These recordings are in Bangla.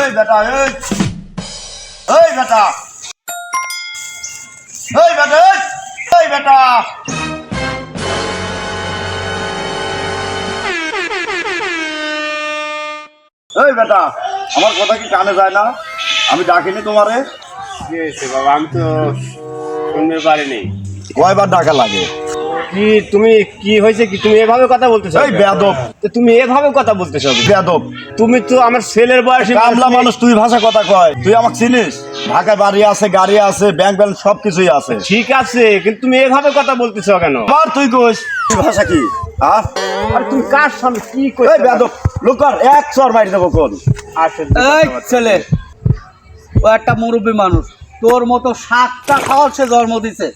এই বেটা এই বেটা এই বেটা এই বেটা এই বেটা আমার কথা কি কানে যায় না? আমি ডাকিনি তোমারে? কি হয়েছে বাবা? আমি তো শুনতে পারিনি। কয়বার ডাকা লাগে? কি তুমি কি হয়েছে কি তুমি এভাবে কথা বলতেছো? এই বেয়াদব, তুমি এভাবে কথা বলতেছো? বেয়াদব তুমি তো আমার ছেলের বয়সী কামলা মানুষ, তুই ভাষা কথা কয়? তুই আমাকে চিনিস? ঢাকায় বাড়ি আছে, গাড়ি আছে, ব্যাংক ব্যালেন্স সবকিছুই আছে। ঠিক আছে, কিন্তু তুমি এভাবে কথা বলতেছো কেন? আর তুই কইস তুই ভাষা কি? হ্যাঁ, আর তুমি কার সামনে কি এই কইছো? বেয়াদব লোকার এক চর মারি দেবো কোন? এই ছেলে, ও একটা মুরব্বী মানুষ, তোর মতো 7টা খাওয়ার সে জন্ম দিছে।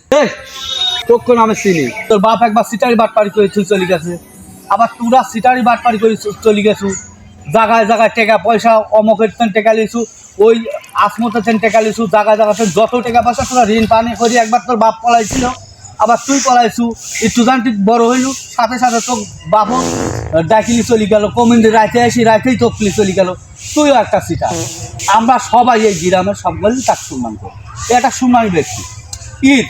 তোকে আমি চিনি, তোর বাপ একবার সিটারি বাটপারি করে তুই চলে গেছে, আবার তোরা সিটারি বাটপারি করে চলে গেছু, জায়গায় জায়গায় টাকা পয়সা অমকের টেকা লিছু, ওই আসমতের টেকা লিছু, জায়গায় জায়গায় যত টাকা পয়সা তোরা ঋণ পানি করি একবার তোর বাপ পলাইছিল, আবার তুই পলাইছু, একটু জানটি বড় হইলু, সাথে সাথে তোর বাপও ডাকিলি চলে গেল, কমিন্দি রাইতে আসি রাইতেই তোকলি চলে গেল, তুইও একটা সিটার। আমরা সবাই এই গ্রামের সবগুলি তাকে সম্মান করি, এটা সম্মানী ব্যক্তি। ঈদ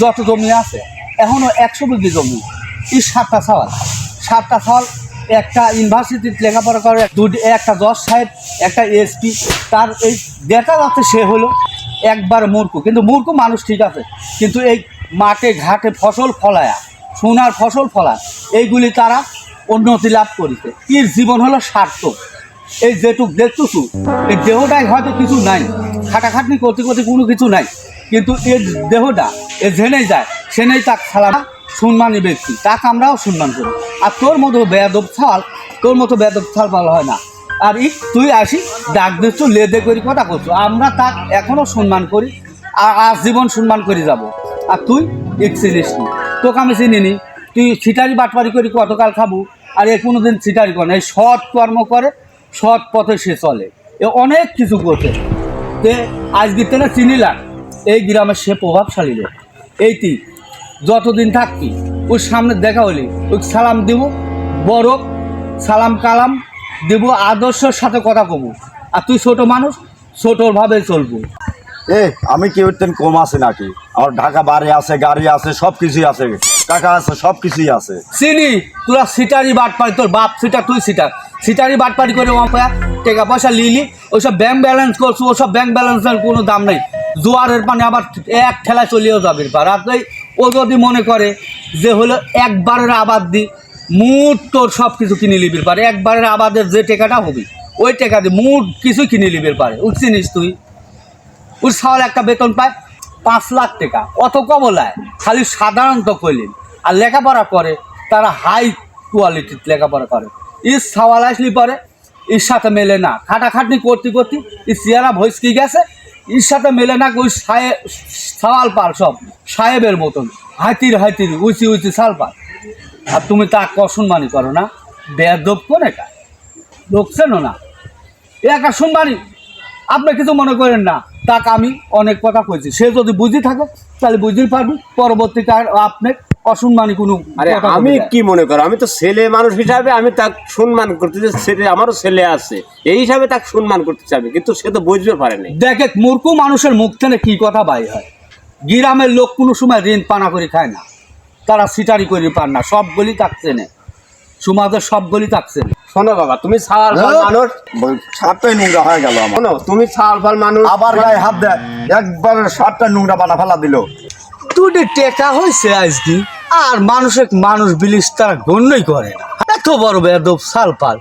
যত জমি আছে এখনও 100 বিঘি জমি, 7টা সওয়াল, একটা ইউনিভার্সিটিতে লেখাপড়া করে, একটা জজ সাহেব, একটা এসপি, তার এই দেখা যাচ্ছে সে হলো একবার মূর্খ, কিন্তু মূর্খ মানুষ ঠিক আছে, কিন্তু এই মাঠে ঘাটে ফসল ফলায়া, সোনার ফসল ফলায়, এইগুলি তারা উন্নতি লাভ করেছে। এর জীবন হলো সার্থক। এই যেটুক দেখতেছু, এই দেহটাই হয়তো কিছু নাই, খাটাখাটনি করতে করতে কোনো কিছু নাই, কিন্তু এর দেহটা এ জেনেই যায়, সেনেই তাক ছাড়া সম্মানী ব্যক্তি, তাকে আমরাও সম্মান করি। আর তোর মতো বেয়াদব ছাল ভালো হয় না। আর তুই আসি ডাক দিচ্ছ, লেদে করি কথা করছো, আমরা তাক এখনও সম্মান করি, আর আজীবন সম্মান করে যাব। আর তুই চিনিস নি, তোকে আমি চিনিনি, তুই ছিটারি বাটপারি করি কতকাল খাবো, আর এ কোনো দিন ছিটারি করে না, এই সৎ কর্ম করে, সৎ পথে সে চলে, এ অনেক কিছু করতে। তে আজকে তেলে চিনিলাম এই গ্রামের সে প্রভাবশালী লোক। এই তুই যতদিন থাকবি ওর সামনে দেখা হলি ওই সালাম দিব, বড় সালাম কালাম দেব, আদর্শের সাথে কথা কব। আর তুই ছোট মানুষ, ছোটভাবে চলবো। আমি কি উঠতেন কম আছে নাকি? আমার ঢাকা বাড়ি আছে, গাড়ি আছে, সবকিছুই আছে, টাকা আছে, সবকিছুই আছে। চিনি তোরা সিটারি বাটপারি, তোর বাপ সিটার, তুই সিটারি বাটপারি করে টাকা পয়সা লিলি, ওইসব ব্যাংক ব্যালেন্স করছো, ওসব ব্যাংক ব্যালেন্সের কোনো দাম নেই, জোয়ারের পানি আবার এক ঠেলায় চলিয়েও যাবে পার। আর ও যদি মনে করে যে হলো একবারের আবাদ দি মুঠ তোর সব কিছু কিনে নিবির পারে, একবারের আবাদের যে টাকাটা হবে ওই টাকা দিয়ে মুঠ কিছু কিনে নিবির পারে। উঠছিনিস তুই? ওর সাল একটা বেতন পায় 5 লাখ টাকা, অত কবলায় খালি সাধারণত কইলেন। আর লেখাপড়া করে তারা হাই কোয়ালিটির লেখাপড়া করে, ইস সাওয়াল আসলি পরে এর সাথে মেলে না, খাটাখাটনি করতে করতে ই চেয়ারা ভইসকি গেছে, এর সাথে মেলে না। ওই সাওয়াল পার সব সাহেবের মতন হাতির উঁচি সাল পার। আর তুমি তা অসম্মানী করো না, বেয়াদব কোন একা লোকছেনও না, এ একা সম্মানী। আপনি কিছু মনে করেন না, তাকে আমি অনেক কথা কইছি, সে যদি বুঝি থাকে তাহলে বুঝতেই পারবি, পরবর্তীতে আর আপনি অসম্মানী কোনো। আরে আমি কি মনে করো, আমি তো ছেলে মানুষ হিসাবে আমি তাকে সম্মান করতে ছেলে, আমারও ছেলে আছে, এই হিসাবে তাকে সম্মান করতে চাবে, কিন্তু সে তো বুঝতে পারেনি। দেখে মূর্খ মানুষের মুখ থেকে কি কথা বাই হয়। গ্রামের লোক কোনো সময় ঋণ পানা করে খায় না, তারা সিটারি করে পান না, সবগুলি থাকছে না, সমাজের সবগুলি থাকছে না। শোনো বাবা, তুমি ছাল ফাল মানুষ, শার্টটাই নোংরা হয়ে গেল আমার। শোনো তুমি ছাল ফাল মানুষ, আবার গায়ে হাত দেয়, একবার শার্টটা নোংরা বানা ফেলা দিল। তুই টেকা হয়েছে আজকে, আর মানুষ বিলিশ তারা গণ্যই করে না, এত বড় বেদব সালপাল।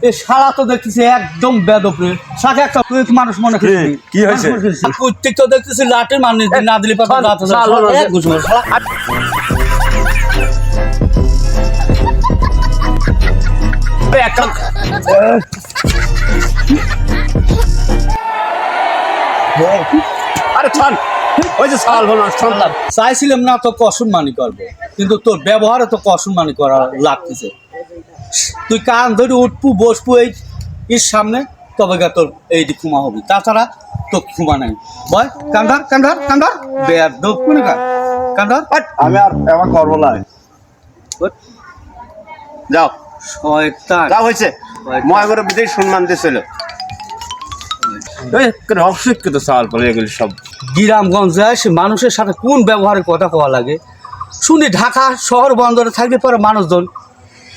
এ শালা তো দেখতেছি একদম বেদব রে, সাথে একটা মানুষ মনে করি কি হয়েছে? প্রত্যেক তো দেখতেছি লাঠের মানুষ না দিলে আরে ছাড়, ওই যে ছাল ফাল মানুষ ছাড়। চাইছিলাম না তোকে অসম্মানী করবে, কিন্তু তোর ব্যবহারে তোকে অসম্মানী করা লাগতেছে। তুই কান ধরে উঠবু বসবু এই সামনে, তবে গা তোর এই খুমা হবি, তাছাড়া তোর খুমা নাই। বয় কান্ধার বেয়াদব কোন কান্ধার। আমি আর এবার করবো না, যাও শয়তান। যা হয়েছে, ময় করে বিদেশ সম্মান দিয়েছিল। অশিক্ষিত চাল পরে এগুলি সব। গ্রামগঞ্জে এসে মানুষের সাথে কোন ব্যবহারের কথা কওয়া লাগে শুনি। ঢাকা শহর বন্দরে থাকলে পরে মানুষজন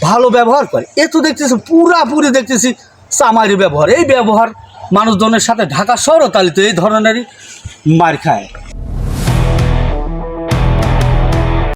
ভালো ব্যবহার করে। এ তো দেখতেছি পুরাপুরি দেখতেছি চামারি ব্যবহার। এই ব্যবহার মানুষজনের সাথে ঢাকা শহরও তাহলে তো এই ধরনেরই মার খায়।